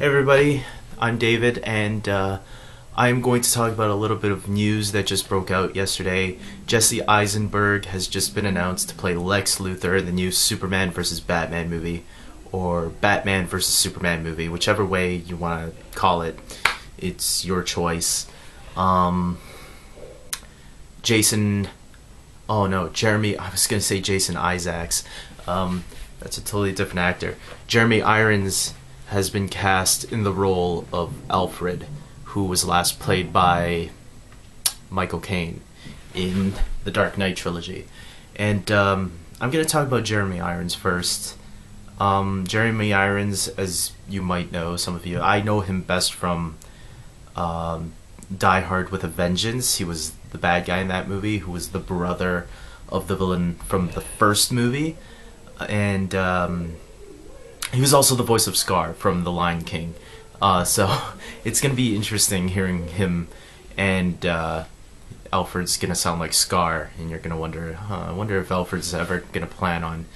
Hey everybody, I'm David, and I'm going to talk about a little bit of news that just broke out yesterday. Jesse Eisenberg has just been announced to play Lex Luthor in the new Superman vs. Batman movie, or Batman vs. Superman movie, whichever way you want to call it. It's your choice. Jeremy, I was going to say Jason Isaacs. That's a totally different actor. Jeremy Irons has been cast in the role of Alfred, who was last played by Michael Caine in the Dark Knight trilogy. And I'm going to talk about Jeremy Irons first. Jeremy Irons, as you might know, some of you, I know him best from Die Hard with a Vengeance. He was the bad guy in that movie, who was the brother of the villain from the first movie. And he was also the voice of Scar from The Lion King. So it's going to be interesting hearing him, and Alfred's going to sound like Scar, and you're going to wonder, I wonder if Alfred's ever going to plan on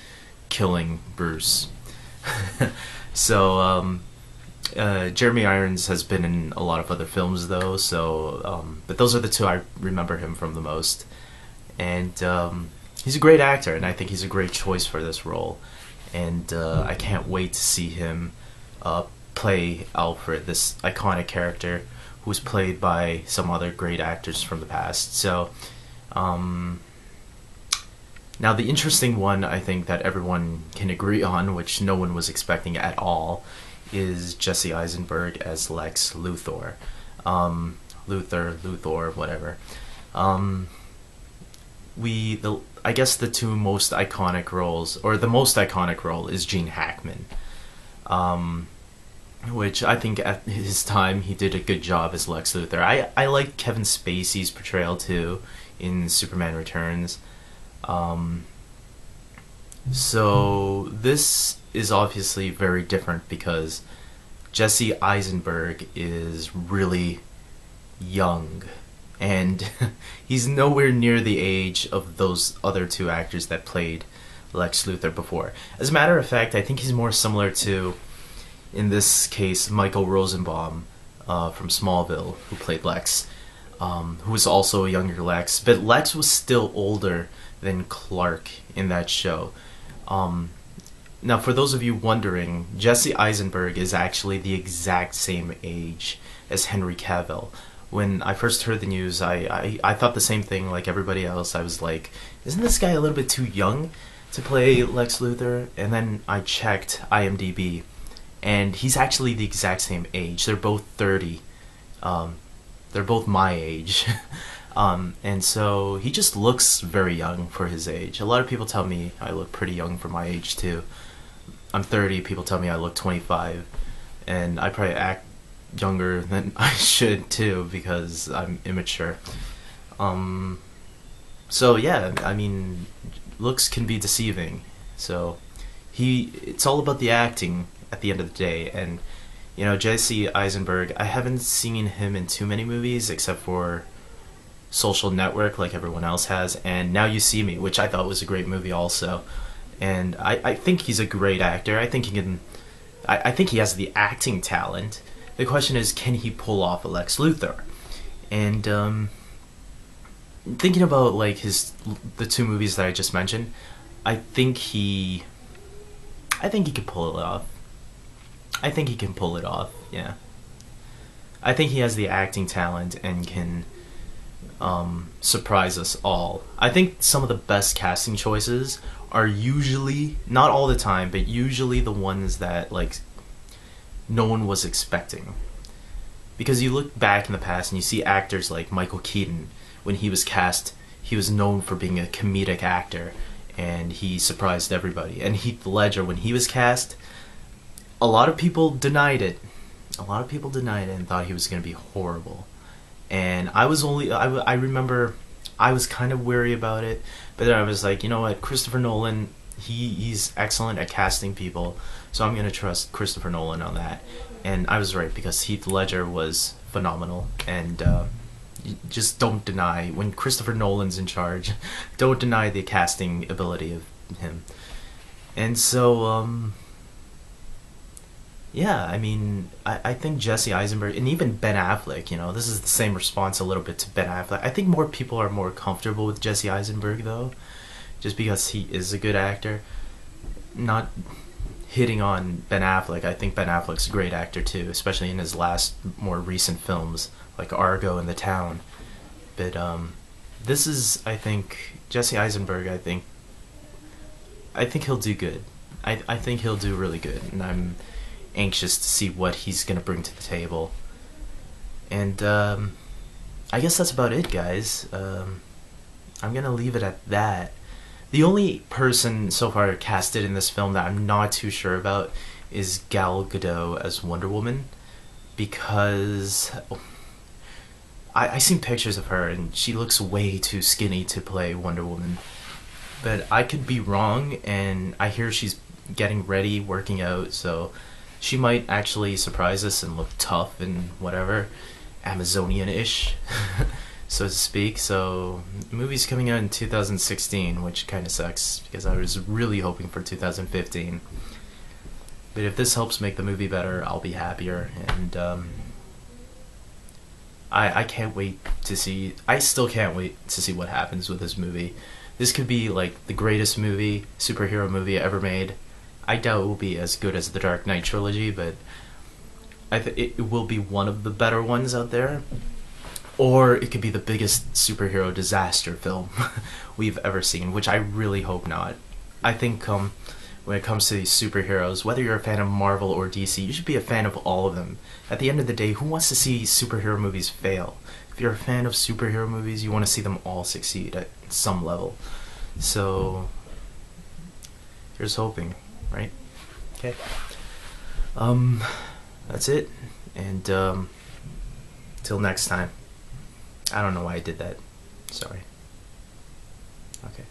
killing Bruce. So Jeremy Irons has been in a lot of other films though, but those are the two I remember him from the most. And he's a great actor, and I think he's a great choice for this role. And I can't wait to see him play Alfred, this iconic character who was played by some other great actors from the past. So, now the interesting one, I think, that everyone can agree on, which no one was expecting at all, is Jesse Eisenberg as Lex Luthor. Luthor, whatever. I guess the two most iconic roles, or the most iconic role, is Gene Hackman, which I think at his time he did a good job as Lex Luthor. I like Kevin Spacey's portrayal too in Superman Returns. So this is obviously very different because Jesse Eisenberg is really young. And he's nowhere near the age of those other two actors that played Lex Luthor before. As a matter of fact, I think he's more similar to, in this case, Michael Rosenbaum from Smallville, who played Lex, who was also a younger Lex. But Lex was still older than Clark in that show. Now, for those of you wondering, Jesse Eisenberg is actually the exact same age as Henry Cavill. When I first heard the news, I thought the same thing like everybody else. I was like, isn't this guy a little bit too young to play Lex Luthor? And then I checked IMDb, and he's actually the exact same age. They're both 30. They're both my age. And so he just looks very young for his age. A lot of people tell me I look pretty young for my age too. I'm 30, people tell me I look 25, and I probably act younger than I should too because I'm immature. So yeah, I mean, looks can be deceiving. So it's all about the acting at the end of the day. And you know, Jesse Eisenberg, I haven't seen him in too many movies except for Social Network, like everyone else has, and Now You See Me, which I thought was a great movie also. And I think he's a great actor. I think he has the acting talent. The question is, can he pull off a Lex Luthor? And thinking about like the two movies that I just mentioned, I think he can pull it off. I think he can pull it off. Yeah. I think he has the acting talent and can surprise us all. I think some of the best casting choices are usually, not all the time, but usually the ones that like no one was expecting. Because you look back in the past and you see actors like Michael Keaton. When he was cast, he was known for being a comedic actor, and he surprised everybody. And Heath Ledger, when he was cast, a lot of people denied it. A lot of people denied it and thought he was going to be horrible. And I remember I was kind of wary about it, but then I was like, you know what, Christopher Nolan, he's excellent at casting people, so I'm going to trust Christopher Nolan on that. And I was right, because Heath Ledger was phenomenal. And you just don't deny, when Christopher Nolan's in charge, don't deny the casting ability of him. And so Yeah, I mean, I think Jesse Eisenberg and even Ben Affleck, this is the same response a little bit to Ben Affleck. I think more people are more comfortable with Jesse Eisenberg, though, just because he is a good actor. Not hitting on Ben Affleck. I think Ben Affleck's a great actor, too, especially in his last, more recent films, like Argo and The Town. But, this is, I think, Jesse Eisenberg, I think he'll do good. I think he'll do really good, and I'm anxious to see what he's gonna bring to the table. And I guess that's about it, guys. I'm gonna leave it at that. The only person so far casted in this film that I'm not too sure about is Gal Gadot as Wonder Woman, because I seen pictures of her and she looks way too skinny to play Wonder Woman. But I could be wrong, and I hear she's getting ready, working out, so she might actually surprise us and look tough and whatever, Amazonian-ish, so to speak. So the movie's coming out in 2016, which kind of sucks because I was really hoping for 2015. But if this helps make the movie better, I'll be happier. And I can't wait to see. I still can't wait to see what happens with this movie. This could be like the greatest superhero movie ever made. I doubt it will be as good as the Dark Knight trilogy, but it will be one of the better ones out there. Or it could be the biggest superhero disaster film we've ever seen, which I really hope not. I think when it comes to these superheroes, whether you're a fan of Marvel or DC, you should be a fan of all of them. At the end of the day, who wants to see superhero movies fail? If you're a fan of superhero movies, you want to see them all succeed at some level. So, here's hoping, right? Okay. That's it. And, till next time. I don't know why I did that. Sorry. Okay.